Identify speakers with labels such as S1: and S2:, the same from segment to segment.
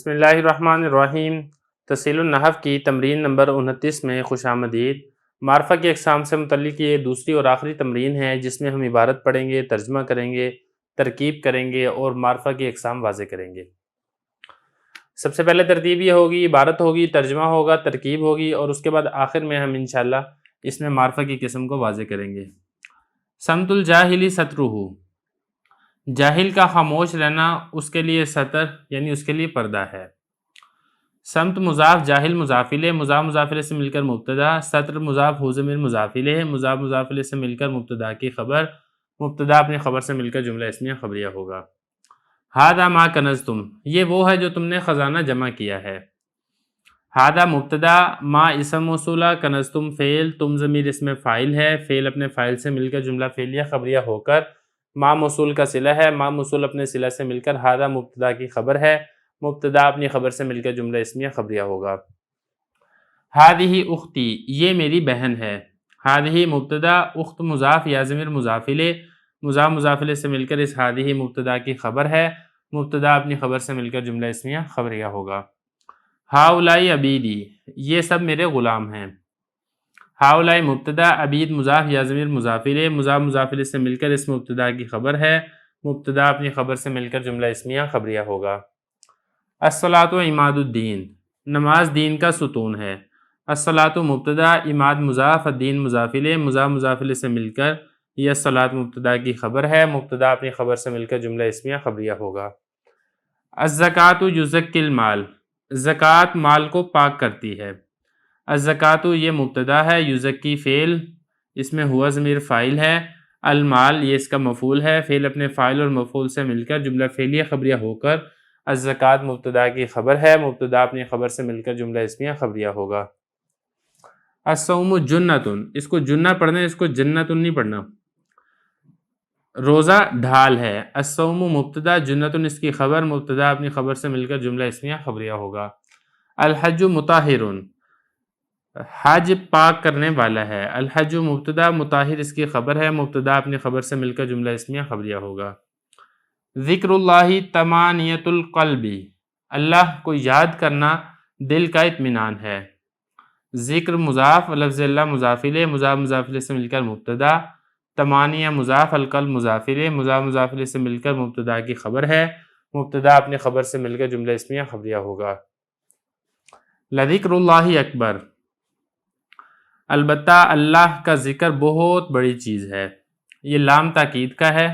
S1: بسم اللہ الرحمن الرحیم۔ تحصیل النحو کی تمرین نمبر 29 میں خوش آمدید۔ معرفہ کی اقسام سے متعلق یہ دوسری اور آخری تمرین ہے جس میں ہم عبارت پڑھیں گے، ترجمہ کریں گے، ترکیب کریں گے اور معرفہ کی اقسام واضح کریں گے۔ سب سے پہلے ترتیب یہ ہوگی، عبارت ہوگی، ترجمہ ہوگا، ترکیب ہوگی اور اس کے بعد آخر میں ہم انشاءاللہ اس میں معرفہ کی قسم کو واضح کریں گے۔ صمت الجاہلی سترہ، جاہل کا خاموش رہنا اس کے لیے ستر یعنی اس کے لیے پردہ ہے۔ صمت مضاف، جاہل مضاف الیہ، مضاف مضاف الیہ سے مل کر مبتدا، ستر مضاف، ہو ضمیر مضاف الیہ، مضاف مضاف الیہ سے مل کر مبتدا کی خبر، مبتدا اپنی خبر سے مل کر جملہ اسمیہ خبریہ ہوگا۔ ھذا ما کنزتم، یہ وہ ہے جو تم نے خزانہ جمع کیا ہے۔ ھذا مبتدا، ما اسم موصولہ، کنزتم فعل، تم ضمیر اسم فاعل ہے، فعل اپنے فاعل سے مل کر جملہ فعلیہ خبریہ ہو کر ما موصول کا صلہ ہے، ما موصول اپنے صلہ سے مل کر ھذا مبتدا کی خبر ہے، مبتدا اپنی خبر سے مل کر جملہ اسمیہ خبریہ ہوگا۔ ھذہ اختی، یہ میری بہن ہے۔ ھذہ مبتدا، اخت مضاف یا ضمیر مضاف الیہ، مضاف مضاف الیہ سے مل کر اس ھذہ مبتدا کی خبر ہے، مبتدا اپنی خبر سے مل کر جملہ اسمیہ خبریہ ہوگا۔ ھؤلاء عبیدی، یہ سب میرے غلام ہیں۔ ھؤلاء مبتدا، عبید مضاف یا ضمیر مضاف الیہ، مضاف مضاف الیہ سے مل کر اس مبتدا کی خبر ہے، مبتدا اپنی خبر سے مل کر جملہ اسمیہ خبریہ ہوگا۔ الصلاۃ عماد الدین، نماز دین کا ستون ہے۔ الصلاۃ مبتدا، عماد مضاف، الدین مضاف الیہ، مضاف مضاف الیہ سے مل کر یہ الصلاۃ مبتدا کی خبر ہے، مبتدا اپنی خبر سے مل کر جملہ اسمیہ خبریہ ہوگا۔ الزکوٰۃ یزکی المال، زکوٰۃ مال کو پاک کرتی ہے۔ الزکوٰۃ یہ مبتدا ہے، یزکی فعل، اس میں ہوا ضمیر فاعل ہے، المال یہ اس کا مفعول ہے، فعل اپنے فاعل اور مفعول سے مل کر جملہ فعلیہ خبریہ ہو کر الزکوٰۃ مبتدا کی خبر ہے، مبتدا اپنی خبر سے مل کر جملہ اسمیہ خبریہ ہوگا۔ الصوم جنۃ، اس کو جنہ پڑھنا ہے، اس کو جنۃ نہیں پڑھنا۔ روزہ ڈھال ہے۔ الصوم مبتدا، جنۃ اس کی خبر، مبتدا اپنی خبر سے مل کر جملہ اسمیہ خبریہ ہوگا۔ الحج مطہر، حج پاک کرنے والا ہے۔ الحج مبتدا، مطہر اس کی خبر ہے، مبتدا اپنی خبر سے مل کر جملہ اسمیہ خبریہ ہوگا۔ ذکر اللہ طمانینۃ القلب، اللہ کو یاد کرنا دل کا اطمینان ہے۔ ذکر مضاف، لفظ اللہ مضاف الیہ، مضاف مضاف الیہ سے مل کر مبتدا، طمانیہ مضاف، القلب مضاف الیہ، مضاف مضاف الیہ سے مل کر مبتدا کی خبر ہے، مبتدا اپنی خبر سے مل کر جملہ اسمیہ خبریہ ہوگا۔ لذکر اللہ اکبر، البتہ اللہ کا ذکر بہت بڑی چیز ہے۔ یہ لام تاکید کا ہے،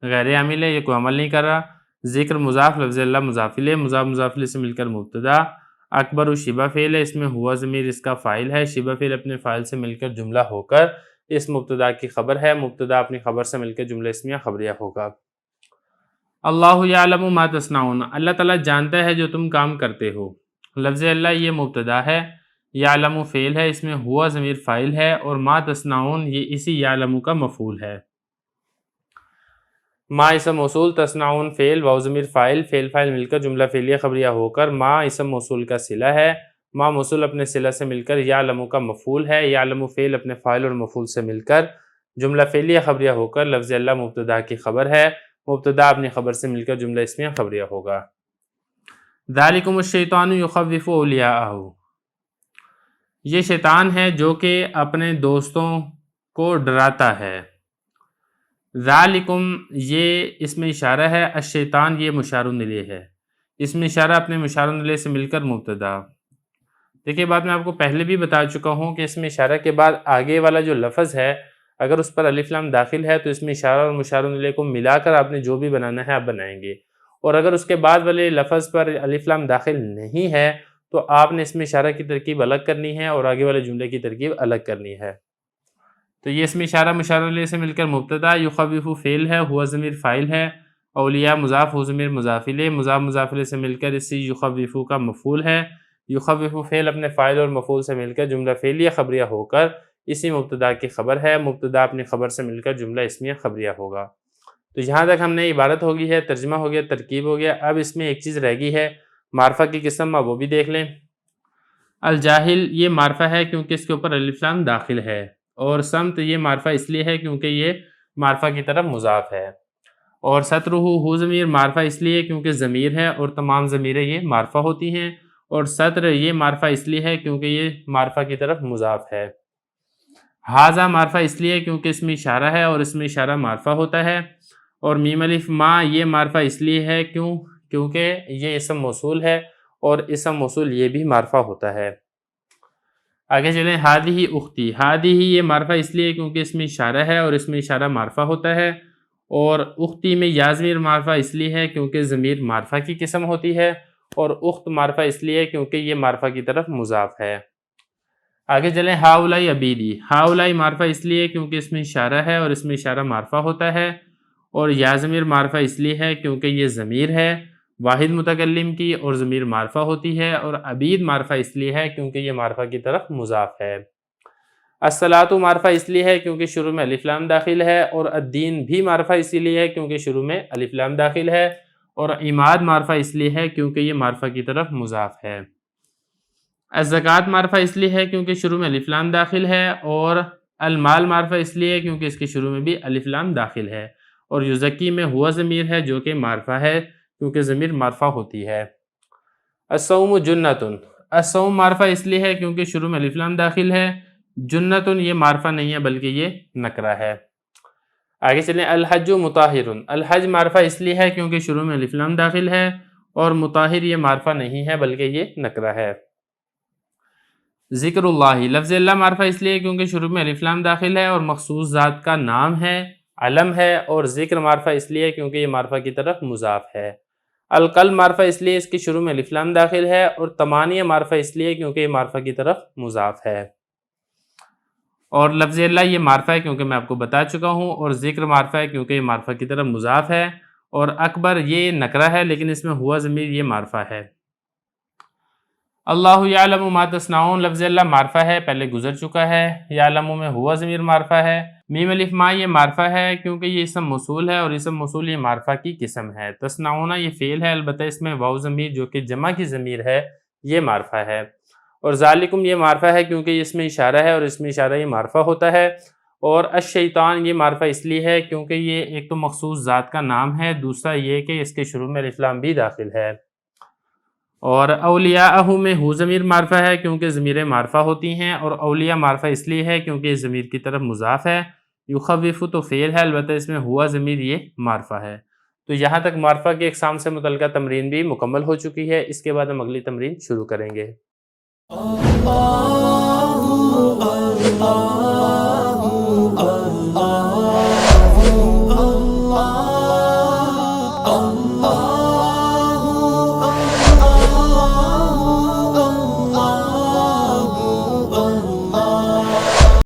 S1: غیر عامل ہے، یہ کوئی عمل نہیں کر رہا۔ ذکر مضاف، لفظ اللہ مضاف الیہ، مضاف مضاف الیہ سے مل کر مبتدا، اکبر شبہ فعل ہے، اس میں ہوا ضمیر اس کا فاعل ہے، شبہ فعل اپنے فاعل سے مل کر جملہ ہو کر اس مبتدا کی خبر ہے، مبتدا اپنی خبر سے مل کر جملہ اسمیہ خبریہ ہوگا۔ اللہ یعلم ما تصنعون، اللہ تعالیٰ جانتا ہے جو تم کام کرتے ہو۔ لفظ اللہ یہ مبتدا ہے، یعلم فعل ہے، اس میں ہوا ضمیر فاعل ہے اور ما تصنعون یہ اسی یعلم کا مفعول ہے۔ ما اسم موصول، تصنعون فعل، واو ضمیر فاعل، فعل فاعل مل کر جملہ فعلیہ خبریہ ہو کر ما اسم موصول کا صلہ ہے، ما موصول اپنے صلہ سے مل کر یعلم کا مفعول ہے، یعلم فعل اپنے فاعل اور مفعول سے مل کر جملہ فعلیہ خبریہ ہو کر لفظ اللہ مبتدا کی خبر ہے، مبتدا اپنی خبر سے مل کر جملہ اسمیہ خبریہ ہوگا۔ ذالکم الشیطان یخوف اولیاءہ، یہ شیطان ہے جو کہ اپنے دوستوں کو ڈراتا ہے۔ ذالکم یہ اس میں اشارہ ہے، الشیطان یہ مشار الیہ ہے، اس میں اشارہ اپنے مشار الیہ سے مل کر مبتدا۔ دیکھیے بات میں آپ کو پہلے بھی بتا چکا ہوں کہ اس میں اشارہ کے بعد آگے والا جو لفظ ہے اگر اس پر الف لام داخل ہے تو اس میں اشارہ اور مشار الیہ کو ملا کر آپ نے جو بھی بنانا ہے آپ بنائیں گے، اور اگر اس کے بعد والے لفظ پر الف لام داخل نہیں ہے تو آپ نے اس میں اشارہ کی ترکیب الگ کرنی ہے اور آگے والے جملے کی ترکیب الگ کرنی ہے۔ تو یہ اس میں اشارہ مشار الیہ سے مل کر مبتدا، یخوف فعل ہے، ہوا ضمیر فاعل ہے، اولیاء مضاف، ہو ضمیر مضاف الیہ، مضاف مضاف الیہ سے مل کر اسی یخوف کا مفعول ہے، یخوف فعل اپنے فاعل اور مفعول سے مل کر جملہ فعلیہ خبریہ ہو کر اسی مبتدا کی خبر ہے، مبتدا اپنی خبر سے مل کر جملہ اسمیہ خبریہ ہوگا۔ تو یہاں تک ہم نے عبارت ہو گئی ہے، ترجمہ ہو گیا، ترکیب ہو گیا۔ اب اس میں ایک چیز رہ گئی ہے، معرفہ کی قسم، وہ بھی دیکھ لیں۔ الجاہل یہ معرفہ ہے کیونکہ اس کے اوپر الف لام داخل ہے، اور صمت یہ معرفہ اس لیے ہے کیونکہ یہ معرفہ کی طرف مضاف ہے، اور سترہ ہو ضمیر معرفہ اس لیے کیونکہ ضمیر ہے اور تمام ضمیریں یہ معرفہ ہوتی ہیں، اور ستر یہ معرفہ اس لیے ہے کیونکہ یہ معرفہ کی طرف مضاف ہے۔ ھذا معرفہ اس لیے کیونکہ اسم اشارہ ہے اور اسم اشارہ معرفہ ہوتا ہے، اور میم الف ما یہ معرفہ اس لیے ہے کیونکہ یہ اسم موصول ہے اور اسم موصول یہ بھی معرفہ ہوتا ہے۔ آگے چلیں، ہادی اختی، ہادی یہ معرفہ اس لیے کیونکہ اسم اشارہ ہے اور اسم اشارہ معرفہ ہوتا ہے، اور اختی میں یا ضمیر معرفہ اس لیے ہے کیونکہ ضمیر معرفہ کی قسم ہوتی ہے، اور اخت معرفہ اس لیے کیونکہ یہ معرفہ کی طرف مضاف ہے۔ آگے چلیں، ہاؤلائی عبیدی، ہاؤلائی معرفہ اس لیے کیونکہ اسم اشارہ ہے اور اسم اشارہ معرفہ ہوتا ہے، اور یا ضمیر معرفہ اس لیے ہے کیونکہ یہ ضمیر ہے واحد متکلم کی اور ضمیر معرفہ ہوتی ہے، اور عبید معرفہ اس لیے ہے کیونکہ یہ معرفہ کی طرف مضاف ہے۔ الصلاۃ معرفہ اس لیے ہے کیونکہ شروع میں الف لام داخل ہے، اور الدین بھی معرفہ اسی لیے ہے کیونکہ شروع میں الف لام داخل ہے، اور عماد معرفہ اس لیے ہے کیونکہ یہ معرفہ کی طرف مضاف ہے۔ الزکوٰۃ معرفہ اس لیے ہے کیونکہ شروع میں الف لام داخل ہے، اور المال معرفہ اس لیے ہے کیونکہ اس کے شروع میں بھی الف لام داخل ہے، اور یزکی میں ہوا ضمیر ہے جو کہ معرفہ ہے کیونکہ ضمیر معرفہ ہوتی ہے۔ الصوم جنۃ، الصوم معرفہ اس لیے ہے کیونکہ شروع میں الف لام داخل ہے، جنۃ یہ معرفہ نہیں ہے بلکہ یہ نکرہ ہے۔ آگے چلیں، الحج مطہر، الحج معرفہ اس لیے ہے کیونکہ شروع میں الف لام داخل ہے، اور مطہر یہ معرفہ نہیں ہے بلکہ یہ نکرہ ہے۔ ذکر اللہ، لفظ اللہ معرفہ اس لیے کیونکہ شروع میں الف لام داخل ہے اور مخصوص ذات کا نام ہے، علم ہے، اور ذکر معرفہ اس لیے کیونکہ یہ معرفہ کی طرف مضاف ہے۔ القلم معرفہ اس لیے اس کی شروع میں الف لام داخل ہے، اور تمانیہ معرفہ اس لیے کیونکہ یہ معرفہ کی طرف مضاف ہے۔ اور لفظ اللہ یہ معرفہ ہے کیونکہ میں آپ کو بتا چکا ہوں، اور ذکر معرفہ ہے کیونکہ یہ معرفہ کی طرف مضاف ہے، اور اکبر یہ نکرہ ہے لیکن اس میں ہوا ضمیر یہ معرفہ ہے۔ اللہ یعلم ما تصنعون، لفظ اللہ معرفہ ہے، پہلے گزر چکا ہے۔ یعلم میں ہوا ضمیر معرفہ ہے۔ میم الف ما یہ معرفہ ہے کیونکہ یہ اسم موصول ہے، اور اسم موصول یہ معرفہ کی قسم ہے۔ تصنعون یہ فعل ہے، البتہ اس میں واو ضمیر جو کہ جمع کی ضمیر ہے یہ معرفہ ہے۔ اور ذالکم یہ معرفہ ہے کیونکہ یہ اسم اشارہ ہے، اور اسم اشارہ یہ معرفہ ہوتا ہے۔ اور الشیطان یہ معرفہ اس لیے ہے کیونکہ یہ ایک تو مخصوص ذات کا نام ہے، دوسرا یہ کہ اس کے شروع میں الف لام بھی داخل ہے۔ اور اولیاءہ میں ہو ضمیر معرفہ ہے کیونکہ ضمیریں معرفہ ہوتی ہیں، اور اولیاء معرفہ اس لیے ہے کیونکہ یہ ضمیر کی طرف مضاف ہے۔ یخوف تو فعل ہے، البتہ اس میں ہوا ضمیر یہ معرفہ ہے۔ تو یہاں تک معرفہ کی اقسام سے متعلقہ تمرین بھی مکمل ہو چکی ہے۔ اس کے بعد ہم اگلی تمرین شروع کریں گے۔